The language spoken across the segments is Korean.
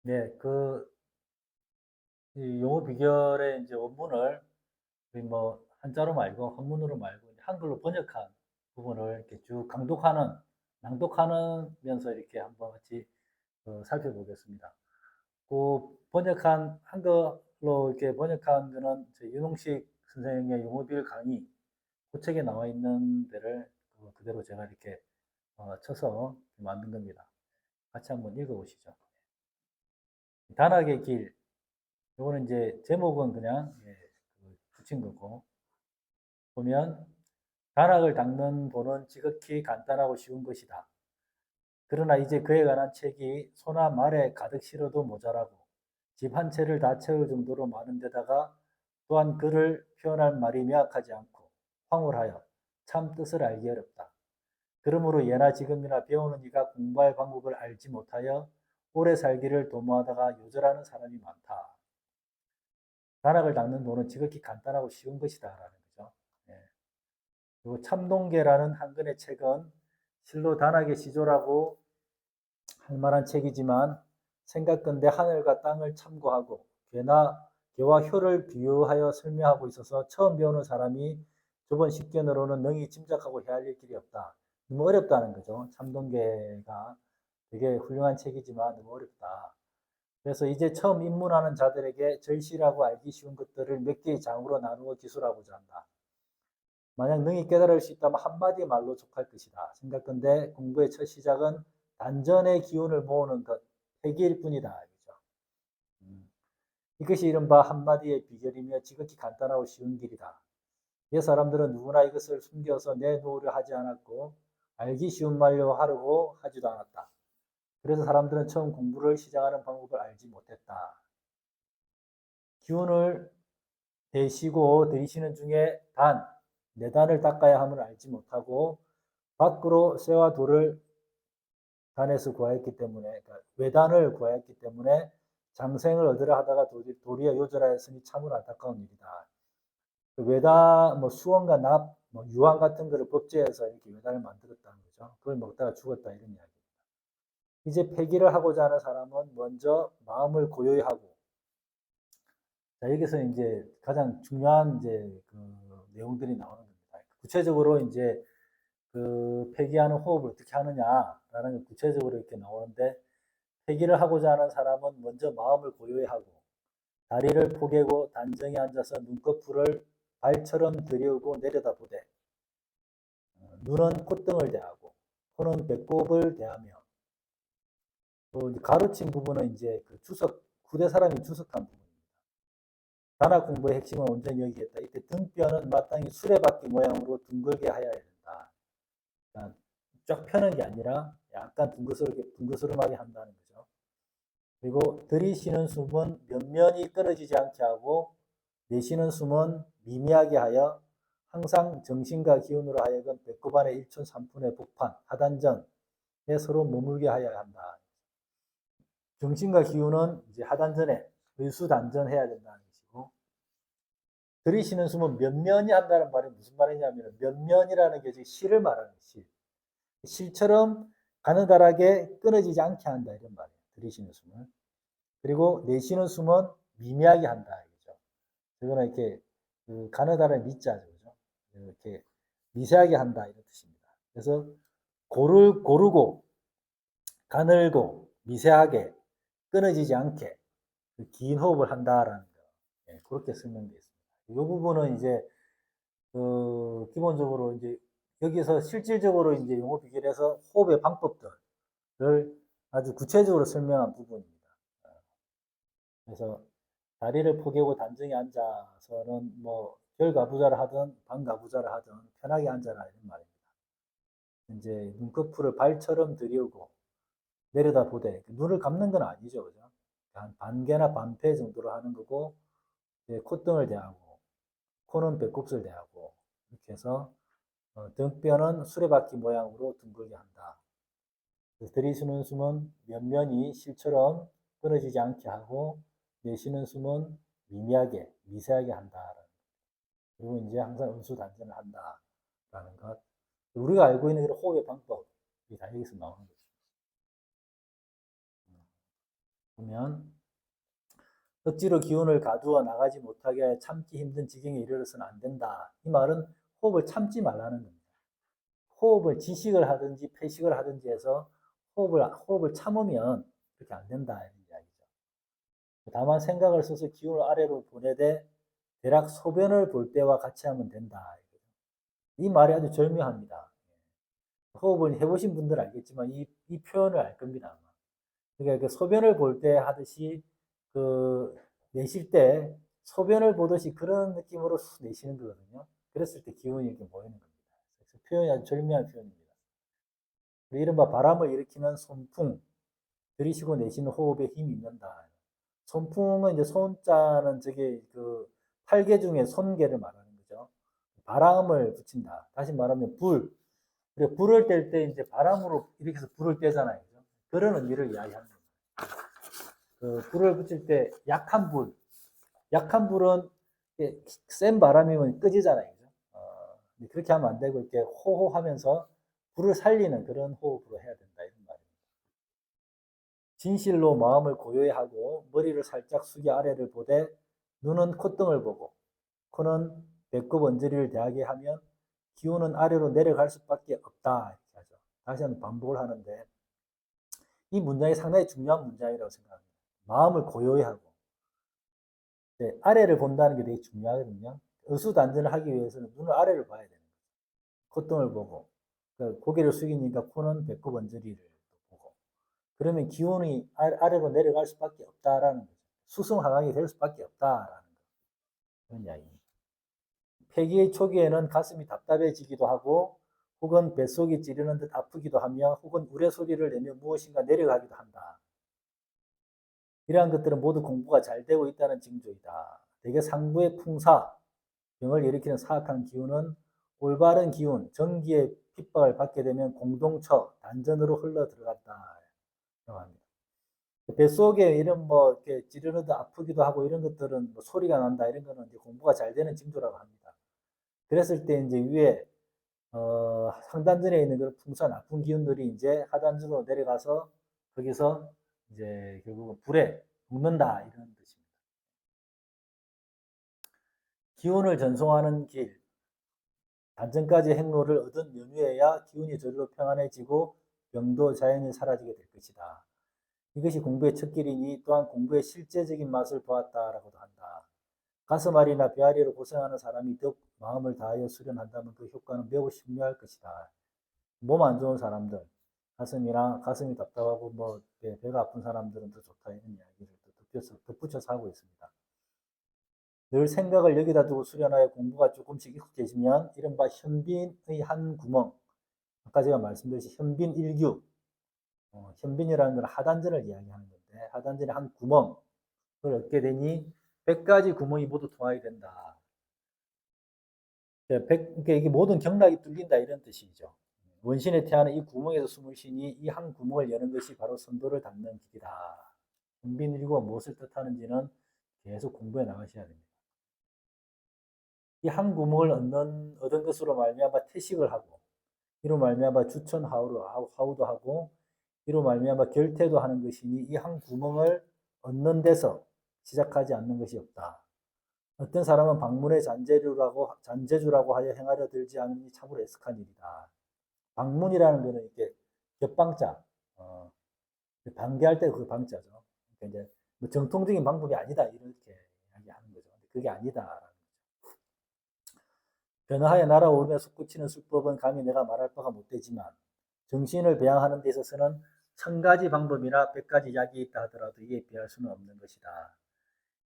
네, 이 용어 비결의 이제 원문을 우리 뭐 한자로 말고 한문으로 말고 이제 한글로 번역한 부분을 이렇게 쭉 낭독하면서 이렇게 한번 같이 살펴보겠습니다. 그 번역한 한글로 이렇게 번역한 거는 윤홍식 선생의 용어 비결 강의 그 책에 나와 있는 데를 그대로 제가 이렇게 쳐서 만든 겁니다. 같이 한번 읽어보시죠. 단학의 길. 요거는 이제 제목은 그냥 붙인 거고 보면 단학을 닦는 도는 지극히 간단하고 쉬운 것이다. 그러나 이제 그에 관한 책이 소나 말에 가득 실어도 모자라고 집 한 채를 다 채울 정도로 많은 데다가 또한 그를 표현할 말이 명확하지 않고 황홀하여 참 뜻을 알기 어렵다. 그러므로 예나 지금이나 배우는 이가 공부할 방법을 알지 못하여 오래 살기를 도모하다가 요절하는 사람이 많다. 단학을 닦는 도는 지극히 간단하고 쉬운 것이다라는 거죠. 예. 그리고 참동계라는 한 권의 책은 실로 단학의 시조라고 할 만한 책이지만 생각건대 하늘과 땅을 참고하고 개와 효를 비유하여 설명하고 있어서 처음 배우는 사람이 좁은 식견으로는 능히 짐작하고 헤아릴 길이 없다. 너무 어렵다는 거죠. 참동계가 되게 훌륭한 책이지만 너무 어렵다. 그래서 이제 처음 입문하는 자들에게 절실하고 알기 쉬운 것들을 몇 개의 장으로 나누어 기술하고자 한다. 만약 능히 깨달을 수 있다면 한마디 말로 족할 것이다. 생각건대 공부의 첫 시작은 단전의 기운을 모으는 것, 회개일 뿐이다. 그죠? 이것이 이른바 한마디의 비결이며 지극히 간단하고 쉬운 길이다. 옛 사람들은 누구나 이것을 숨겨서 내놓으려 하지 않았고 알기 쉬운 말로 하려고 하지도 않았다. 그래서 사람들은 처음 공부를 시작하는 방법을 알지 못했다. 기운을 대시고 들이쉬는 중에 네 단을 닦아야 함을 알지 못하고 밖으로 쇠와 돌을 단에서 구하였기 때문에 그러니까 외단을 구하였기 때문에 장생을 얻으려 하다가 도리어 요절하였으니 참으로 안타까운 일이다. 외단 뭐 수원과 납, 뭐 유황 같은 거를 법제해서 이렇게 외단을 만들었다는 거죠. 그걸 먹다가 죽었다 이런 이야기. 이제 폐기를 하고자 하는 사람은 먼저 마음을 고요히 하고 자, 여기서 이제 가장 중요한 이제 그 내용들이 나오는 겁니다. 구체적으로 이제 그 폐기하는 호흡을 어떻게 하느냐라는 게 구체적으로 이렇게 나오는데 폐기를 하고자 하는 사람은 먼저 마음을 고요히 하고 다리를 포개고 단정히 앉아서 눈꺼풀을 발처럼 들이우고 내려다보되 눈은 콧등을 대하고 코는 배꼽을 대하며 가르친 부분은 이제 그 후대 사람이 주석한 부분. 단학 공부의 핵심은 온전히 여기겠다. 이때 등뼈는 마땅히 수레바퀴 모양으로 둥글게 하여야 된다. 그러니까 쫙 펴는 게 아니라 약간 둥그스름하게 한다는 거죠. 그리고 들이쉬는 숨은 면면이 끊어지지 않게 하고 내쉬는 숨은 미미하게 하여 항상 정신과 기운으로 하여금 배꼽 안에 1촌 3푼의 복판, 하단전에 서로 머물게 하여야 한다. 정신과 기운은 이제 하단전에 의수단전해야 된다는 것이고 들이쉬는 숨은 면면이 한다는 말이 무슨 말이냐면 면면이라는 게 실을 말하는 실. 실처럼 가느다랗게 끊어지지 않게 한다 이런 말이에요. 들이쉬는 숨은. 그리고 내쉬는 숨은 미미하게 한다 이거죠. 이거는 이렇게 그 가느다란 미자죠, 그죠? 이렇게 미세하게 한다 이런 뜻입니다. 그래서 고르고 가늘고 미세하게 끊어지지 않게 긴 호흡을 한다라는 거. 예, 그렇게 설명되어 있습니다. 이 부분은 이제 기본적으로 이제 여기서 실질적으로 이제 용어 비결에서 호흡의 방법들을 아주 구체적으로 설명한 부분입니다. 그래서 다리를 포개고 단정히 앉아서는 뭐 결가부좌를 하든 반가부좌를 하든 편하게 앉아라 이런 말입니다. 이제 눈꺼풀을 발처럼 들이우고 내려다보되 눈을 감는 건 아니죠, 그죠? 한 반개나 반패 정도로 하는 거고 콧등을 대하고 코는 배꼽을 대하고 이렇게 해서 등뼈는 수레바퀴 모양으로 둥글게 한다. 들이쉬는 숨은 면면이 실처럼 끊어지지 않게 하고 내쉬는 숨은 미미하게 미세하게 한다. 그리고 이제 항상 음수단전을 한다라는 것. 우리가 알고 있는 호흡의 방법이 다 여기서 나오는 거죠. 보면 억지로 기운을 가두어 나가지 못하게 참기 힘든 지경에 이르러서는 안 된다. 이 말은 호흡을 참지 말라는 겁니다. 호흡을 지식을 하든지 폐식을 하든지 해서 호흡을 참으면 그렇게 안 된다. 이런 이야기죠. 다만 생각을 써서 기운을 아래로 보내되 대략 소변을 볼 때와 같이 하면 된다. 이 말이 아주 절묘합니다. 호흡을 해보신 분들 알겠지만 이 표현을 알 겁니다. 그러니까 그 소변을 볼 때 하듯이 그 내쉴 때 소변을 보듯이 그런 느낌으로 내쉬는 거거든요. 그랬을 때 기운이 이렇게 모이는 겁니다. 그래서 표현이 아주 절묘한 표현입니다. 이른바 바람을 일으키는 손풍, 들이쉬고 내쉬는 호흡에 힘이 있는다. 손풍은 이제 손자는 저게 그 팔개 중에 손개를 말하는 거죠. 바람을 붙인다. 다시 말하면 불을 뗄 때 이제 바람으로 이렇게 해서 불을 떼잖아요. 그런 의미를 이야기하는 겁니다. 그 불을 붙일 때 약한 불은 센 바람이면 끄지잖아요. 그렇게 하면 안 되고 이렇게 호호하면서 불을 살리는 그런 호흡으로 해야 된다 이런 말입니다. 진실로 마음을 고요히 하고 머리를 살짝 숙여 아래를 보되 눈은 콧등을 보고 코는 배꼽 언저리를 대하게 하면 기운은 아래로 내려갈 수밖에 없다 이렇게 하죠. 다시 한번 반복을 하는데 이 문장이 상당히 중요한 문장이라고 생각합니다. 마음을 고요히 하고 아래를 본다는 게 되게 중요하거든요. 의수단전을 하기 위해서는 눈을 아래를 봐야 되는 거죠. 콧등을 보고 고개를 숙이니까 코는 배꼽 언저리를 보고 그러면 기운이 아래로 내려갈 수밖에 없다라는 거죠. 수승하강이 될 수밖에 없다라는 그런 이야기입니다. 폐기의 초기에는 가슴이 답답해지기도 하고 혹은 뱃속이 찌르는 듯 아프기도 하며 혹은 우레소리를 내며 무엇인가 내려가기도 한다. 이러한 것들은 모두 공부가 잘 되고 있다는 징조이다. 대개 상부의 풍사, 병을 일으키는 사악한 기운은 올바른 기운, 정기의 핍박을 받게 되면 공동처, 단전으로 흘러 들어갔다. 합니다. 뱃속에 이런 뭐 이렇게 찌르르듯 아프기도 하고 이런 것들은 뭐 소리가 난다 이런 거는 이제 공부가 잘 되는 징조라고 합니다. 그랬을 때 이제 위에 상단전에 있는 그런 풍사 나쁜 기운들이 이제 하단전으로 내려가서 거기서 이제 결국은 불에 죽는다 이런 뜻입니다. 기운을 전송하는 길, 단전까지 행로를 얻은 연후에야 기운이 저절로 평안해지고 병도 자연히 사라지게 될 것이다. 이것이 공부의 첫 길이니 또한 공부의 실제적인 맛을 보았다라고도 한다. 가슴앓이나 배앓이로 고생하는 사람이 더욱 마음을 다하여 수련한다면 그 효과는 매우 신묘할 것이다. 몸 안 좋은 사람들, 가슴이 답답하고 뭐 배가 아픈 사람들은 더 좋다 이런 이야기를 덧붙여서 하고 있습니다. 늘 생각을 여기다 두고 수련하여 공부가 조금씩 익숙해지면 이른바 현빈의 한 구멍, 아까 제가 말씀드렸듯이 현빈 일규, 현빈이라는 건 하단전을 이야기하는 건데 하단전의 한 구멍을 얻게 되니 100가지 구멍이 모두 통하게 된다. 그러니까 이게 모든 경락이 뚫린다 이런 뜻이죠. 원신에 태하는 이 구멍에서 숨을 쉬니 이 한 구멍을 여는 것이 바로 선도를 닦는 길이다. 현빈일구가 무엇을 뜻하는지는 계속 공부해 나가셔야 됩니다. 이 한 구멍을 얻은 것으로 말미암아 태식을 하고 이로 말미암아 주천 하우도 하고 이로 말미암아 결태도 하는 것이니 이 한 구멍을 얻는 데서 시작하지 않는 것이 없다. 어떤 사람은 방문의 잔재주라고 하여 행하려 들지 않으니 참으로 애석한 일이다. 방문이라는 거는 이렇게 겹방자, 방계할 때 그 방자죠. 그러니까 이제 뭐 정통적인 방법이 아니다 이렇게 이야기하는 거죠. 그게 아니다. 변화하여 날아오르며 솟구치는 술법은 감히 내가 말할 바가 못되지만 정신을 배양하는 데 있어서는 1000가지 방법이나 100가지 약이 있다 하더라도 이에 비할 수는 없는 것이다.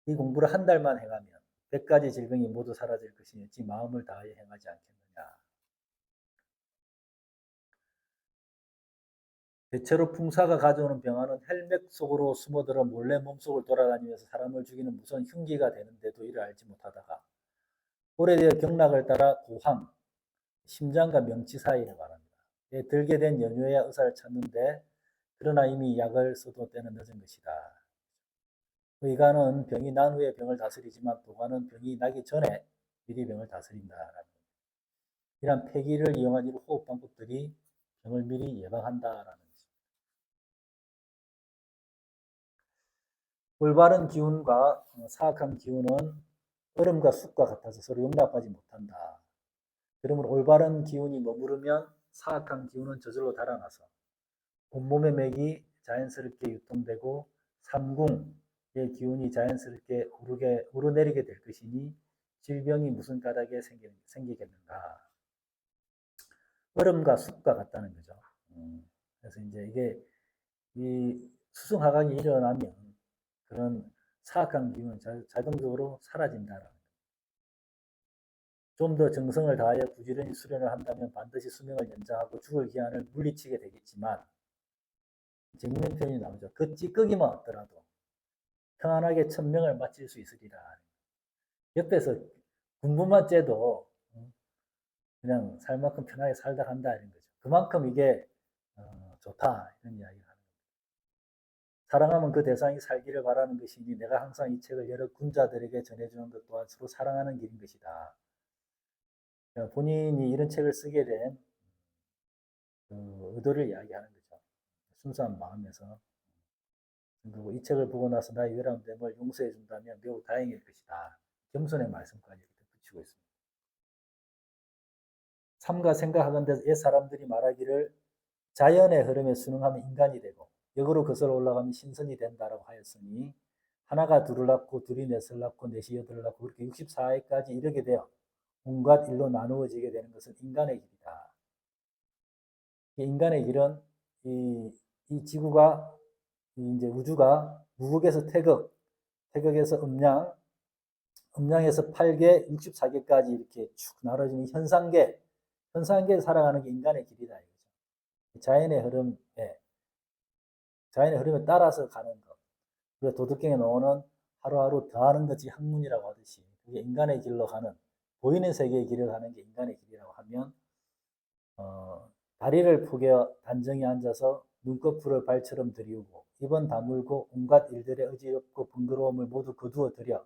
이 공부를 한 달만 행하면 100가지 질병이 모두 사라질 것이니 마음을 다하여 행하지 않겠느냐. 대체로 풍사가 가져오는 병화는 헬멧 속으로 숨어들어 몰래 몸속을 돌아다니면서 사람을 죽이는 무서운 흉기가 되는데도 이를 알지 못하다가 오래되어 경락을 따라 고황, 심장과 명치 사이를 말합니다. 들게 된 연후에야 의사를 찾는데 그러나 이미 약을 써도 때는 늦은 것이다. 의가는 병이 난 후에 병을 다스리지만 도가는 병이 나기 전에 미리 병을 다스린다. 이러한 폐기를 이용한 이런 호흡 방법들이 병을 미리 예방한다라는 것입니다. 올바른 기운과 사악한 기운은 얼음과 숲과 같아서 서로 용납하지 못한다. 그러므로 올바른 기운이 머무르면 사악한 기운은 저절로 달아나서 온몸의 맥이 자연스럽게 유통되고 삼궁의 기운이 자연스럽게 오르내리게 될 것이니 질병이 무슨 까닭에 생기겠는가. 얼음과 숲과 같다는 거죠. 그래서 이제 이게 이 수승화강이 일어나면 그런 사악한 기운은 자동적으로 사라진다는 거죠. 좀 더 정성을 다하여 부지런히 수련을 한다면 반드시 수명을 연장하고 죽을 기한을 물리치게 되겠지만 재밌는 표현이 나오죠. 그 찌꺼기만 없더라도 평안하게 천명을 마칠 수 있으리라. 옆에서 군부만 째도 그냥 살 만큼 편하게 살다 간다 이런 거죠. 그만큼 이게 좋다 이런 이야기를 하는 거죠. 사랑하면 그 대상이 살기를 바라는 것이니 내가 항상 이 책을 여러 군자들에게 전해주는 것 또한 서로 사랑하는 길인 것이다. 본인이 이런 책을 쓰게 된 의도를 이야기하는 거죠. 순수한 마음에서. 그리고 이 책을 보고 나서 나의 외람됨을 용서해 준다면 매우 다행일 것이다. 겸손의 말씀까지 이렇게 붙이고 있습니다. 삼가 생각하건대 옛 사람들이 말하기를 자연의 흐름에 순응하면 인간이 되고 역으로 거슬러 올라가면 신선이 된다라고 하였으니 하나가 둘을 낳고 둘이 넷을 낳고 넷이 여덟을 낳고 그렇게 64회까지 이르게 되어 온갖 일로 나누어지게 되는 것은 인간의 길이다. 인간의 길은 이 지구가 이제 우주가 무극에서 태극, 태극에서 음양, 음양에서 8개, 64개까지 이렇게 쭉 나눠지는 현상계에 살아가는 게 인간의 길이다. 자연의 흐름에, 자연의 흐름에 따라서 가는 것. 그리고 도덕경에 나오는 하루하루 더하는 것이 학문이라고 하듯이 그게 인간의 길로 가는, 보이는 세계의 길을 가는 게 인간의 길이라고 하면, 다리를 포겨 단정히 앉아서 눈꺼풀을 발처럼 들이우고 입은 다물고 온갖 일들의 어지럽고 번거로움을 모두 거두어 들여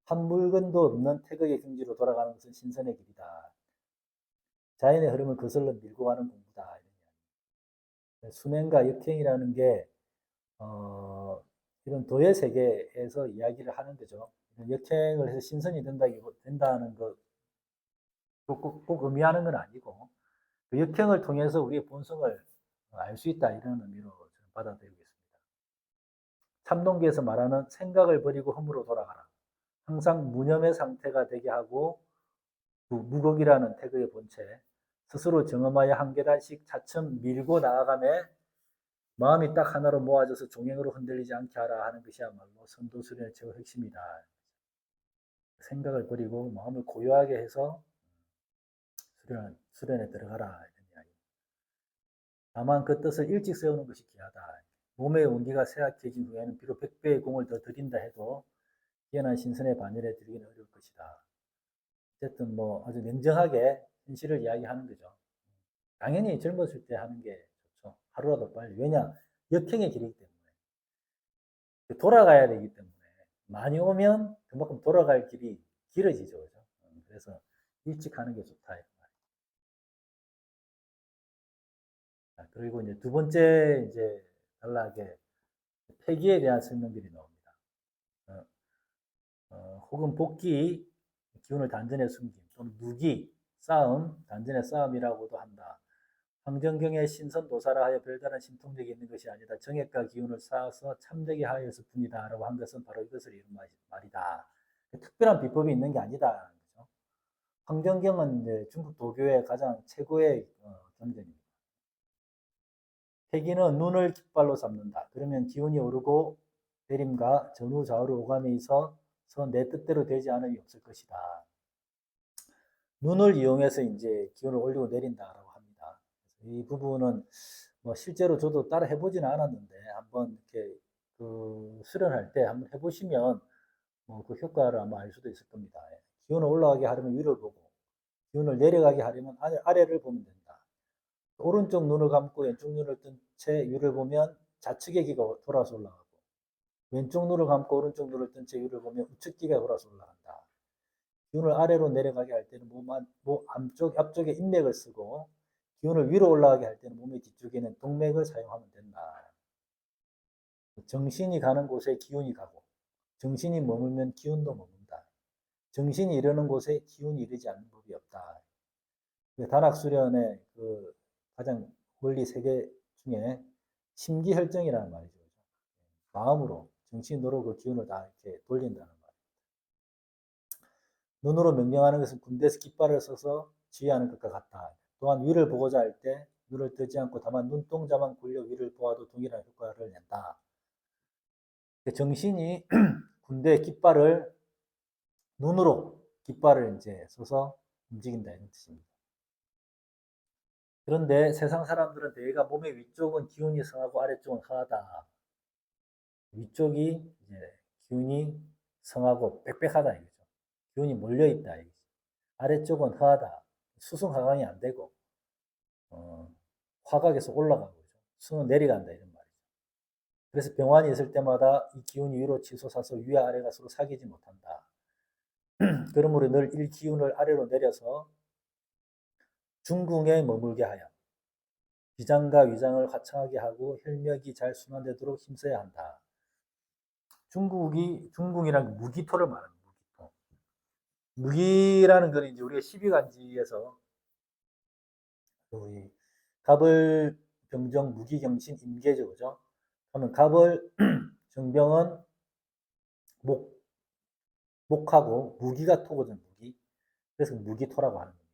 한 물건도 없는 태극의 경지로 돌아가는 것은 신선의 길이다. 자연의 흐름을 거슬러 밀고 가는 공부다. 수행과 역행이라는 게 이런 도의 세계에서 이야기를 하는 거죠. 역행을 해서 신선이 된다는 것 꼭 의미하는 건 아니고 그 역행을 통해서 우리의 본성을 알 수 있다 이런 의미로 저는 받아들이고 있습니다. 참동기에서 말하는 생각을 버리고 험으로 돌아가라. 항상 무념의 상태가 되게 하고 무곡이라는 태그의 본체 스스로 경험하여 한 계단씩 차츰 밀고 나아가며 마음이 딱 하나로 모아져서 종행으로 흔들리지 않게 하라 하는 것이야말로 선도수련의 최고 핵심이다. 생각을 버리고 마음을 고요하게 해서 수련에 들어가라 이런 이야기. 다만 그 뜻을 일찍 세우는 것이 귀하다. 몸의 온기가 쇠약해진 후에는 비록 100배의 공을 더 들인다 해도 뛰어난 신선의 반열에 들기는 어려울 것이다. 어쨌든 뭐 아주 냉정하게 현실을 이야기하는 거죠. 당연히 젊었을 때 하는 게 좋죠. 하루라도 빨리. 왜냐? 역행의 길이기 때문에. 돌아가야 되기 때문에. 많이 오면 그만큼 돌아갈 길이 길어지죠. 그죠? 그래서 일찍 하는 게 좋다. 그리고 이제 두 번째 이제 단락에 폐기에 대한 설명들이 나옵니다. 혹은 복기, 기운을 단전에 숨김, 또는 무기, 싸움, 단전의 싸움이라고도 한다. 황정경의 신선도사라 하여 별다른 신통력이 있는 것이 아니다. 정액과 기운을 쌓아서 참되게 하였을 뿐이다. 라고 한 것은 바로 이것을 이룬 말이다. 특별한 비법이 있는 게 아니다. 그렇죠? 황정경은 이제 중국 도교의 가장 최고의 경전입니다. 폐기는 눈을 깃발로 삼는다. 그러면 기운이 오르고 내림과 전후 좌우로 오감에 있어서 내 뜻대로 되지 않음이 없을 것이다. 눈을 이용해서 이제 기운을 올리고 내린다라고 합니다. 이 부분은 뭐 실제로 저도 따라 해보지는 않았는데 한번 이렇게 그 수련할 때 한번 해보시면 뭐 그 효과를 아마 알 수도 있을 겁니다. 기운을 올라가게 하려면 위를 보고 기운을 내려가게 하려면 아래를 보면 된다. 오른쪽 눈을 감고 왼쪽 눈을 뜬 채 위를 보면 좌측의 기가 돌아서 올라가고 왼쪽 눈을 감고 오른쪽 눈을 뜬 채 위를 보면 우측 기가 돌아서 올라간다. 기운을 아래로 내려가게 할 때는 몸 앞쪽에 인맥을 쓰고 기운을 위로 올라가게 할 때는 몸의 뒤쪽에는 동맥을 사용하면 된다. 정신이 가는 곳에 기운이 가고, 정신이 머물면 기운도 머문다. 정신이 이르는 곳에 기운이 이르지 않는 법이 없다. 다락수련의 그 가장 원리 세 개 중에 심기혈정이라는 말이죠. 마음으로 정신으로 그 기운을 다 이렇게 돌린다는 말. 눈으로 명령하는 것은 군대에서 깃발을 써서 지휘하는 것과 같다. 또한 위를 보고자 할 때 눈을 뜨지 않고 다만 눈동자만 굴려 위를 보아도 동일한 효과를 낸다. 정신이 군대의 깃발을 눈으로 깃발을 이제 써서 움직인다 이런 뜻입니다. 그런데 세상 사람들은 대개가 몸의 위쪽은 기운이 성하고 아래쪽은 허하다. 위쪽이 이제 기운이 성하고 빽빽하다 이거죠. 기운이 몰려 있다 이거죠. 아래쪽은 허하다. 수승하강이 안 되고 화각에서 올라가고 수는 내려간다 이런 말이죠. 그래서 병환이 있을 때마다 이 기운이 위로 치솟아서 위와 아래가 서로 사귀지 못한다. 그러므로 늘 일 기운을 아래로 내려서 중궁에 머물게 하여 비장과 위장을 화창하게 하고 혈맥이 잘 순환되도록 힘써야 한다. 중궁이란 무기토를 말합니다. 무기토. 무기라는 것은 이제 우리가 12간지에서 우리 갑을 병정 무기경신 임계죠, 그죠? 그러면 갑을 정병은 목하고 무기가 토거든, 무기. 그래서 무기토라고 하는 겁니다.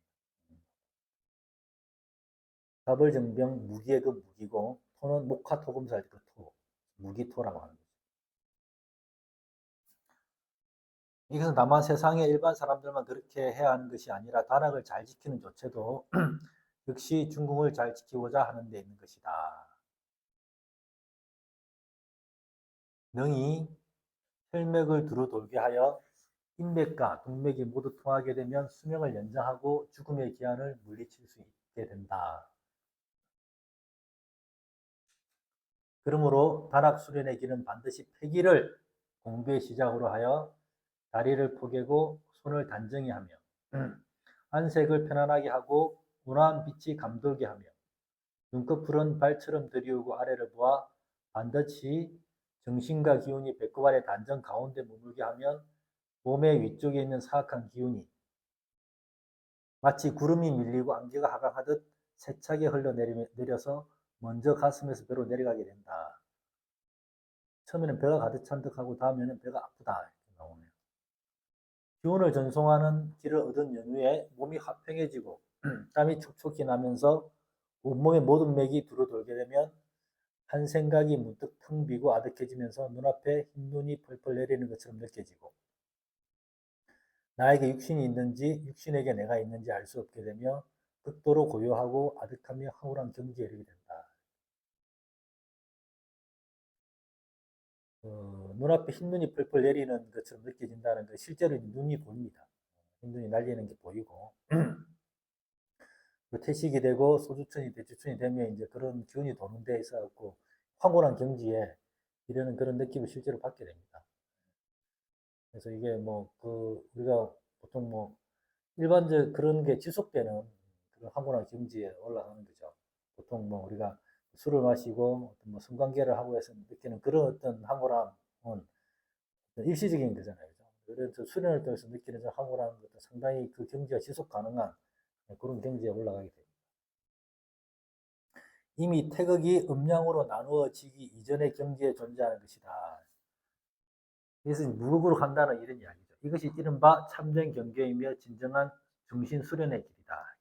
갑을 정병 무기의 그 무기고 토는 목화 토금살 그 토, 무기토라고 하는 거죠. 이것은 다만 세상의 일반 사람들만 그렇게 해야 하는 것이 아니라 단학을 잘 지키는 조체도 역시 중궁을 잘 지키고자 하는 데 있는 것이다. 능히 혈맥을 두루 돌게 하여 인맥과 동맥이 모두 통하게 되면 수명을 연장하고 죽음의 기한을 물리칠 수 있게 된다. 그러므로 단학수련의 길은 반드시 폐기를 공부의 시작으로 하여 다리를 포개고 손을 단정히 하며 안색을 편안하게 하고 온화한 빛이 감돌게 하며 눈꺼풀은 발처럼 들이우고 아래를 보아 반드시 정신과 기운이 배꼽 아래 단정 가운데 머물게 하면 몸의 위쪽에 있는 사악한 기운이 마치 구름이 밀리고 안개가 하강하듯 세차게 흘러내려서 먼저 가슴에서 배로 내려가게 된다. 처음에는 배가 가득 찬 듯하고 다음에는 배가 아프다 이렇게 나오네요. 기운을 전송하는 길을 얻은 연후에 몸이 화평해지고 땀이 촉촉히 나면서 온몸의 모든 맥이 두루 돌게 되면 한 생각이 문득 텅 비고 아득해지면서 눈앞에 흰눈이 펄펄 내리는 것처럼 느껴지고 나에게 육신이 있는지 육신에게 내가 있는지 알 수 없게 되며 극도로 고요하고 아득하며 황홀한 경지에 이르게 된다. 눈앞에 흰눈이 펄펄 내리는 것처럼 느껴진다는 것 실제로 눈이 보입니다. 흰눈이 날리는 게 보이고 퇴식이 되고 소주천이 대추천이 되면 이제 그런 기운이 도는 데 있어갖고 황홀한 경지에 이르는 그런 느낌을 실제로 받게 됩니다. 그래서 이게 우리가 보통 일반적 그런 게 지속되는 그런 황홀한 경지에 올라가는 거죠. 보통 우리가 술을 마시고 어떤 성관계를 하고 해서 느끼는 그런 어떤 황홀함은 일시적인 거잖아요. 그래서 수련을 통해서 느끼는 황홀한 것도 상당히 그 경지가 지속 가능한 그런 경지에 올라가게 됩니다. 이미 태극이 음양으로 나누어지기 이전의 경지에 존재하는 것이다. 그래서 무극으로 간다는 이런 이야기죠. 이것이 이른바 참된 경계이며 진정한 정신 수련의 길이다.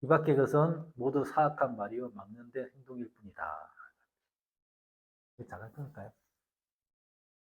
이 밖의 것은 모두 사악한 말이요 막는데 행동일 뿐이다. 잠깐 끊을까요?